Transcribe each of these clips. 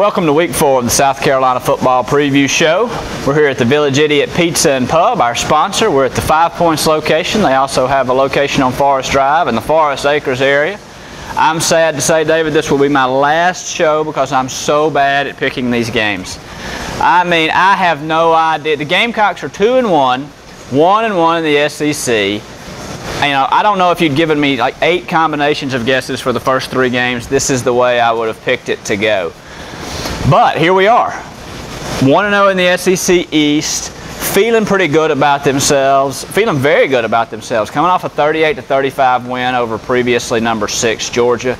Welcome to week 4 of the South Carolina Football Preview Show. We're here at the Village Idiot Pizza and Pub, our sponsor. We're at the 5 Points location. They also have a location on Forest Drive in the Forest Acres area. I'm sad to say, David, this will be my last show because I'm so bad at picking these games. I mean, I have no idea. The Gamecocks are 2-1, 1-1 in the SEC. You know, I don't know if you'd given me like 8 combinations of guesses for the first 3 games. This is the way I would have picked it to go. But here we are, 1-0 in the SEC East, feeling pretty good about themselves, feeling very good about themselves, coming off a 38-35 win over previously number 6 Georgia.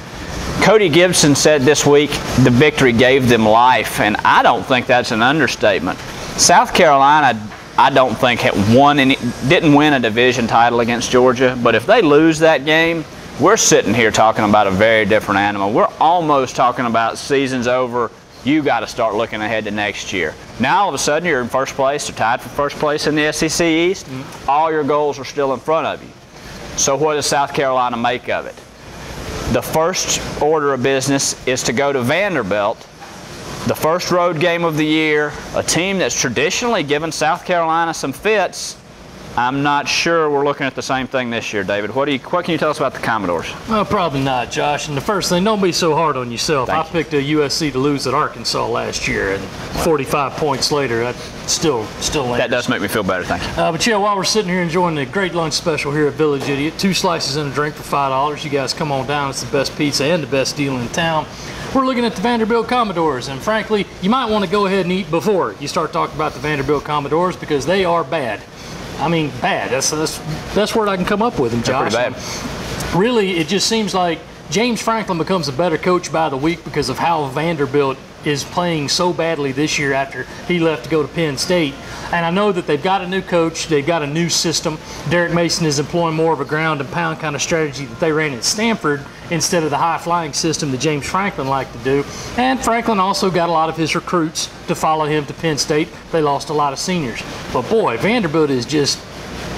Cody Gibson said this week the victory gave them life, and I don't think that's an understatement. South Carolina, I don't think didn't win a division title against Georgia, but if they lose that game, we're sitting here talking about a very different animal. We're almost talking about season's over. You got to start looking ahead to next year. Now all of a sudden you're in first place or tied for first place in the SEC East. All your goals are still in front of you. So what does South Carolina make of it? The first order of business is to go to Vanderbilt, the first road game of the year, a team that's traditionally given South Carolina some fits. I'm not sure we're looking at the same thing this year, David. What can you tell us about the Commodores? Well, probably not, Josh. And the first thing, don't be so hard on yourself. I picked a USC to lose at Arkansas last year, and 45 points later, that still lingers. That does make me feel better, thank you. But yeah, while we're sitting here enjoying the great lunch special here at Village Idiot, 2 slices and a drink for $5. You guys come on down. It's the best pizza and the best deal in town. We're looking at the Vanderbilt Commodores, and frankly, you might want to go ahead and eat before you start talking about the Vanderbilt Commodores because they are bad. I mean, bad. That's word I can come up with them, Josh. They're pretty bad. Really, it just seems like James Franklin becomes a better coach by the week because of how Vanderbilt is playing so badly this year after he left to go to Penn State. And I know that they've got a new coach, they've got a new system. Derek Mason is employing more of a ground and pound kind of strategy that they ran at Stanford instead of the high-flying system that James Franklin liked to do. And Franklin also got a lot of his recruits to follow him to Penn State. They lost a lot of seniors. But boy, Vanderbilt is just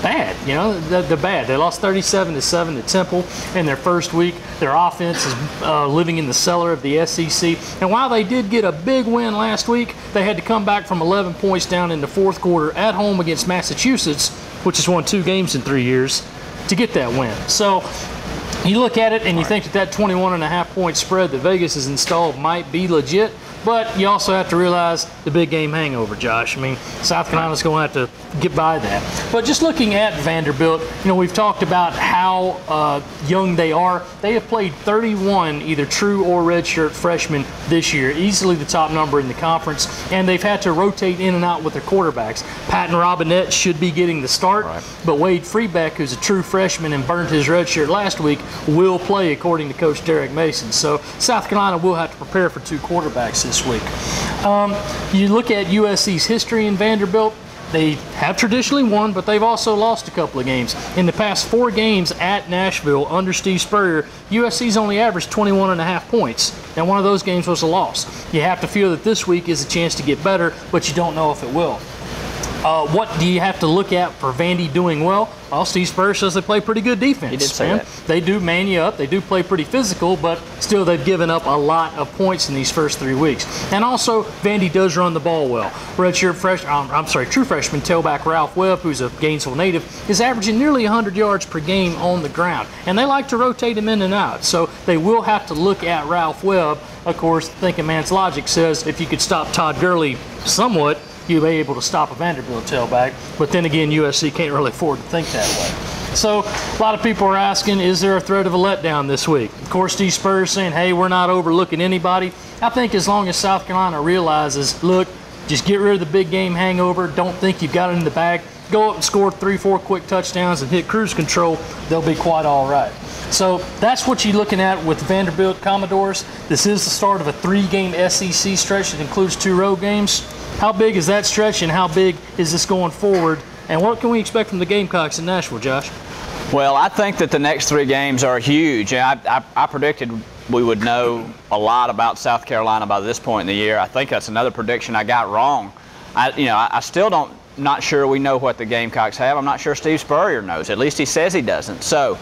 bad. You know, they're bad. They lost 37-7 to Temple in their first week. Their offense is living in the cellar of the SEC. And while they did get a big win last week, they had to come back from 11 points down in the fourth quarter at home against Massachusetts, which has won 2 games in 3 years, to get that win. So you look at it and you think that 21.5 point spread that Vegas has installed might be legit, but you also have to realize the big game hangover, Josh. I mean, South Carolina's going to have to get by that. But just looking at Vanderbilt, you know, we've talked about how young they are. They have played 31 either true or redshirt freshmen this year, easily the top number in the conference, and they've had to rotate in and out with their quarterbacks. Patton Robinette should be getting the start, but Wade Freebeck, who's a true freshman and burned his redshirt last week, will play according to Coach Derek Mason. So South Carolina will have to prepare for 2 quarterbacks this week. You look at USC's history in Vanderbilt, they have traditionally won, but they've also lost a couple of games. In the past 4 games at Nashville under Steve Spurrier, USC's only averaged 21.5 points. Now, one of those games was a loss. You have to feel that this week is a chance to get better, but you don't know if it will. What do you have to look at for Vandy doing well? Well, Steve Spurrier says they play pretty good defense. He did say that. They do man you up. They do play pretty physical, but still they've given up a lot of points in these first 3 weeks. And also, Vandy does run the ball well. True freshman tailback Ralph Webb, who's a Gainesville native, is averaging nearly 100 yards per game on the ground. And they like to rotate him in and out. So they will have to look at Ralph Webb. Of course, thinking man's logic says if you could stop Todd Gurley somewhat, you'll be able to stop a Vanderbilt tailback. But then again, USC can't really afford to think that way. So a lot of people are asking, is there a threat of a letdown this week? Of course, Steve Spurrier saying, hey, we're not overlooking anybody. I think as long as South Carolina realizes, look, just get rid of the big game hangover. Don't think you've got it in the bag. Go up and score 3-4 quick touchdowns and hit cruise control. They'll be quite all right. So that's what you're looking at with the Vanderbilt Commodores. This is the start of a 3-game SEC stretch that includes 2 road games. How big is that stretch, and how big is this going forward? And what can we expect from the Gamecocks in Nashville, Josh? Well, I think that the next 3 games are huge. I predicted we would know a lot about South Carolina by this point in the year. I think that's another prediction I got wrong. I still don't not sure we know what the Gamecocks have. I'm not sure Steve Spurrier knows. At least he says he doesn't. So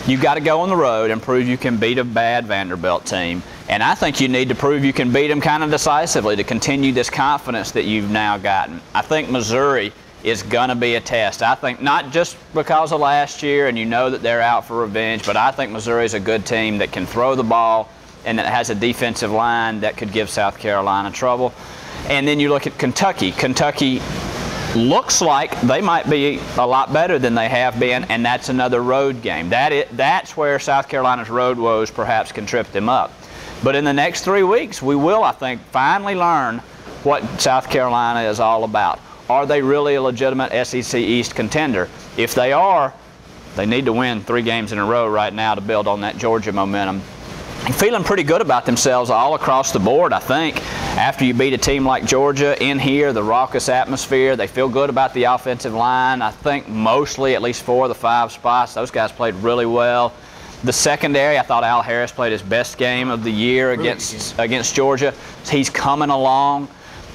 you've got to go on the road and prove you can beat a bad Vanderbilt team. And I think you need to prove you can beat them kind of decisively to continue this confidence that you've now gotten. I think Missouri is going to be a test. I think not just because of last year and you know that they're out for revenge, but I think Missouri is a good team that can throw the ball and that has a defensive line that could give South Carolina trouble. And then you look at Kentucky. Kentucky looks like they might be a lot better than they have been, and that's another road game. That's where South Carolina's road woes perhaps can trip them up. But in the next 3 weeks, we will, I think, finally learn what South Carolina is all about. Are they really a legitimate SEC East contender? If they are, they need to win 3 games in a row right now to build on that Georgia momentum. And feeling pretty good about themselves all across the board, I think. After you beat a team like Georgia in here, the raucous atmosphere, they feel good about the offensive line. I think mostly, at least 4 of the 5 spots, those guys played really well. The secondary, I thought Al Harris played his best game of the year against Georgia. He's coming along.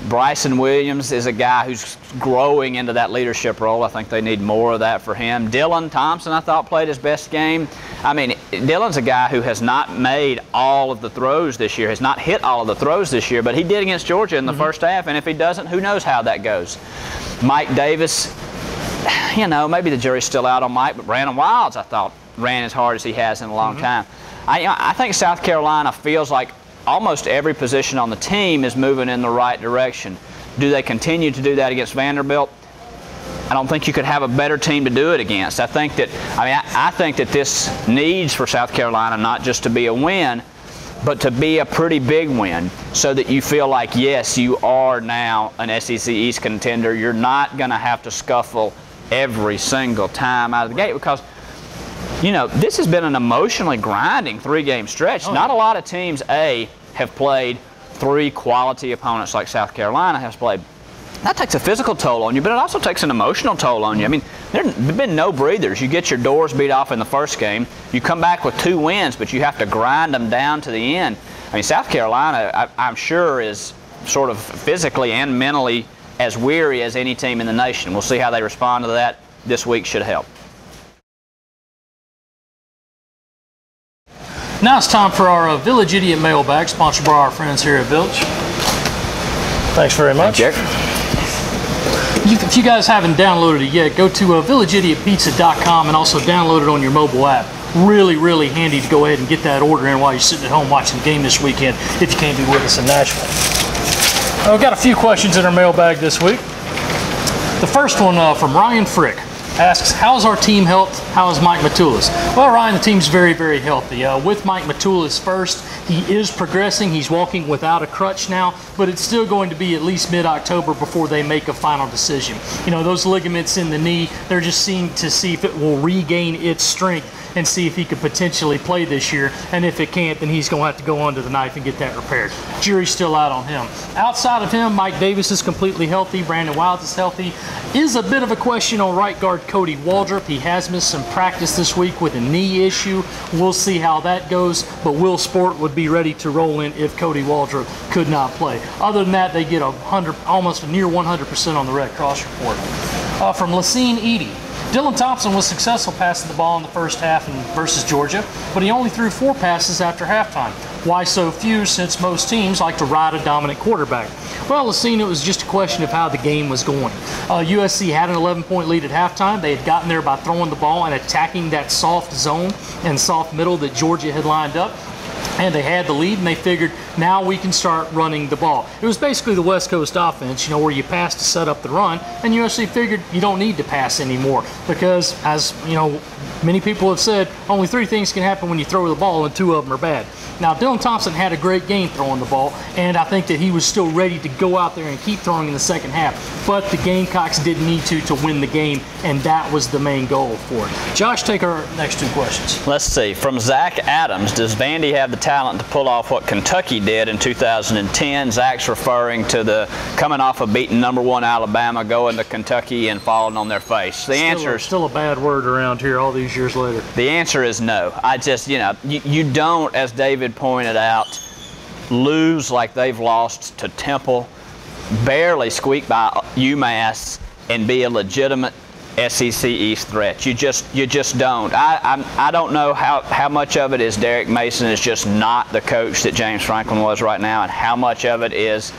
Bryson Williams is a guy who's growing into that leadership role. I think they need more of that for him. Dylan Thompson, I thought, played his best game. I mean, Dylan's a guy who has not made all of the throws this year, has not hit all of the throws this year, but he did against Georgia in the first half, and if he doesn't, who knows how that goes. Mike Davis, you know, maybe the jury's still out on Mike, but Brandon Wilds, I thought, ran as hard as he has in a long time. I think South Carolina feels like almost every position on the team is moving in the right direction. Do they continue to do that against Vanderbilt? I don't think you could have a better team to do it against. I think that, I think that this needs for South Carolina not just to be a win, but to be a pretty big win so that you feel like, yes, you are now an SEC East contender. You're not going to have to scuffle every single time out of the gate because, you know, this has been an emotionally grinding 3-game stretch. Not a lot of teams, have played 3 quality opponents like South Carolina has played. That takes a physical toll on you, but it also takes an emotional toll on you. I mean, there have been no breathers. You get your doors beat off in the first game. You come back with 2 wins, but you have to grind them down to the end. I mean, South Carolina, I'm sure, is sort of physically and mentally as weary as any team in the nation. We'll see how they respond to that. This week should help. Now it's time for our Village Idiot mailbag, sponsored by our friends here at Village. Thanks very much. Jack. If you guys haven't downloaded it yet, go to villageidiotpizza.com and also download it on your mobile app. Really, really handy to go ahead and get that order in while you're sitting at home watching the game this weekend if you can't be with us in Nashville. We've got a few questions in our mailbag this week. The first one from Ryan Frick asks, how's our team health? How is Mike Matulis? Well, Ryan, the team's very, very healthy. With Mike Matulis first, he is progressing. He's walking without a crutch now, but it's still going to be at least mid-October before they make a final decision. You know, those ligaments in the knee, they're just seeing to see if it will regain its strength and see if he could potentially play this year. And if it can't, then he's going to have to go under the knife and get that repaired. Jury's still out on him. Outside of him, Mike Davis is completely healthy. Brandon Wilds is healthy. Is a bit of a question on right guard Cody Waldrop. He has missed some practice this week with a knee issue. We'll see how that goes, but Will Sport would be ready to roll in if Cody Waldrop could not play. Other than that, they get almost a near 100% on the Red Cross report. From Lacine Edie. Dylan Thompson was successful passing the ball in the first half versus Georgia, but he only threw 4 passes after halftime. Why so few, since most teams like to ride a dominant quarterback? Well, Lacine, it was just a question of how the game was going. USC had an 11-point lead at halftime. They had gotten there by throwing the ball and attacking that soft zone and soft middle that Georgia had lined up. And they had the lead, and they figured, now we can start running the ball. It was basically the West Coast offense, you know, where you pass to set up the run, and USC figured you don't need to pass anymore because, as you know, many people have said, only 3 things can happen when you throw the ball, and 2 of them are bad. Now, Dylan Thompson had a great game throwing the ball, and I think that he was still ready to go out there and keep throwing in the second half. But the Gamecocks did need to win the game, and that was the main goal for it. Josh, take our next 2 questions. Let's see. From Zach Adams, does Vandy have the talent to pull off what Kentucky did in 2010? Zach's referring to the coming off of beating #1 Alabama, going to Kentucky and falling on their face. The answer is still a bad word around here all these years later. The answer is no. I just, you know, you don't, as David pointed out, lose like they've lost to Temple, barely squeak by UMass, and be a legitimate SEC East threat. You just don't. I don't know how much of it is Derek Mason is just not the coach that James Franklin was right now, and how much of it is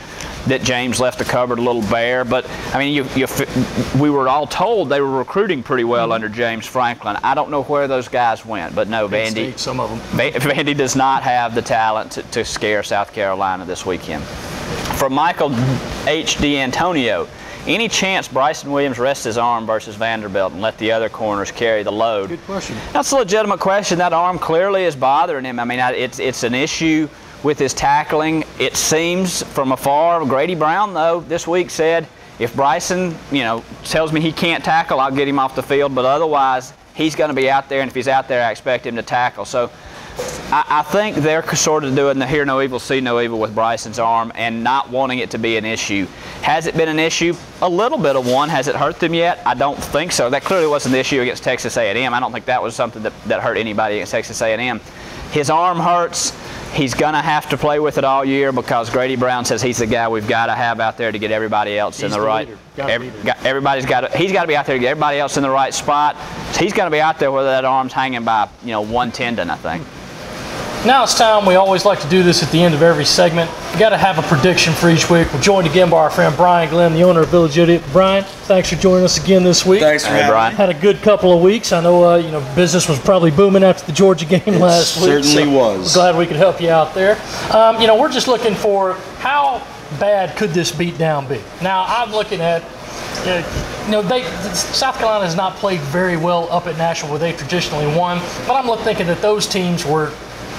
that James left the cupboard a little bare. But I mean, we were all told they were recruiting pretty well under James Franklin. I don't know where those guys went, but no, Vandy. Some of them. Vandy does not have the talent to scare South Carolina this weekend. For Michael H. D'Antonio, any chance Bryson Williams rests his arm versus Vanderbilt and let the other corners carry the load? Good question. That's a legitimate question. That arm clearly is bothering him. I mean, it's an issue with his tackling. It seems from afar. Grady Brown, though, this week said, if Bryson, tells me he can't tackle, I'll get him off the field. But otherwise, he's going to be out there, and if he's out there, I expect him to tackle. So I think they're sort of doing the hear no evil, see no evil with Bryson's arm and not wanting it to be an issue. Has it been an issue? A little bit of one. Has it hurt them yet? I don't think so. That clearly wasn't the issue against Texas A&M. I don't think that was something that hurt anybody against Texas A&M. His arm hurts. He's going to have to play with it all year because Grady Brown says he's the guy we've got to have out there to get everybody else in the right. He's got to be out there to get everybody else in the right spot. So he's going to be out there whether that arm's hanging by one tendon, I think. Now it's time. We always like to do this at the end of every segment. We got to have a prediction for each week. We're joined again by our friend Brian Glenn, the owner of Village Idiot. Brian, thanks for joining us again this week. Thanks for having Brian. me. Had a good couple of weeks. I know business was probably booming after the Georgia game last week. Certainly was. Glad we could help you out there. We're just looking for how bad could this beatdown be. Now I'm looking at. South Carolina has not played very well up at Nashville where they traditionally won, but I'm thinking that those teams were,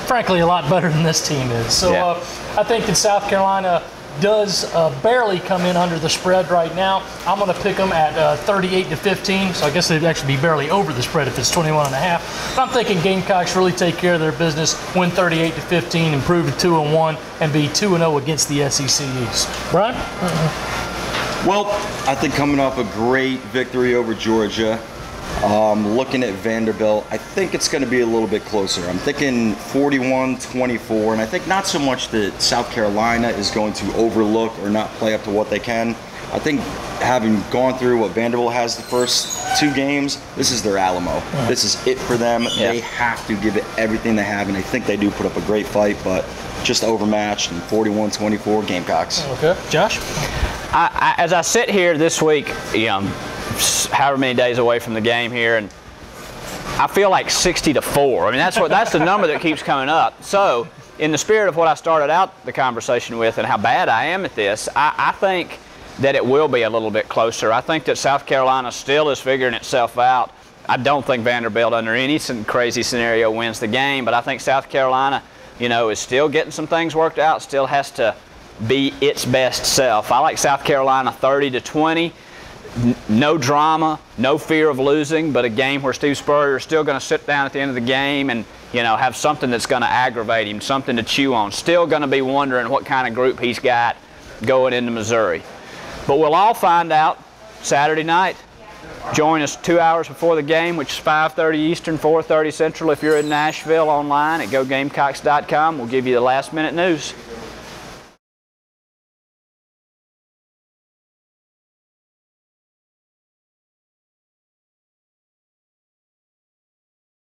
frankly, a lot better than this team is. So I think that South Carolina does barely come in under the spread right now. I'm going to pick them at 38-15, so I guess they'd actually be barely over the spread if it's 21.5. But I'm thinking Gamecocks really take care of their business, win 38-15, improve to 2-1, and be 2-0 against the SEC East. Brian? Well, I think coming off a great victory over Georgia, looking at Vanderbilt, I think it's going to be a little bit closer. I'm thinking 41-24, and I think not so much that South Carolina is going to overlook or not play up to what they can. I think having gone through what Vanderbilt has the first two games, this is their Alamo. This is it for them. Yeah. They have to give it everything they have, and I think they do put up a great fight, but just overmatched, and 41-24 Gamecocks. Okay. Josh? As I sit here this week, however many days away from the game here, and I feel like 60-4. I mean, that's the number that keeps coming up. So, in the spirit of what I started out the conversation with and how bad I am at this, I think that it will be a little bit closer. I think that South Carolina still is figuring itself out. I don't think Vanderbilt, under any crazy scenario, wins the game, but I think South Carolina, is still getting some things worked out, still has to be its best self. I like South Carolina 30-20. No drama, no fear of losing, but a game where Steve Spurrier is still going to sit down at the end of the game and have something that's going to aggravate him, something to chew on. Still going to be wondering what kind of group he's got going into Missouri. But we'll all find out Saturday night. Join us 2 hours before the game, which is 5:30 Eastern, 4:30 Central. If you're in Nashville, online at GoGamecocks.com, we'll give you the last-minute news.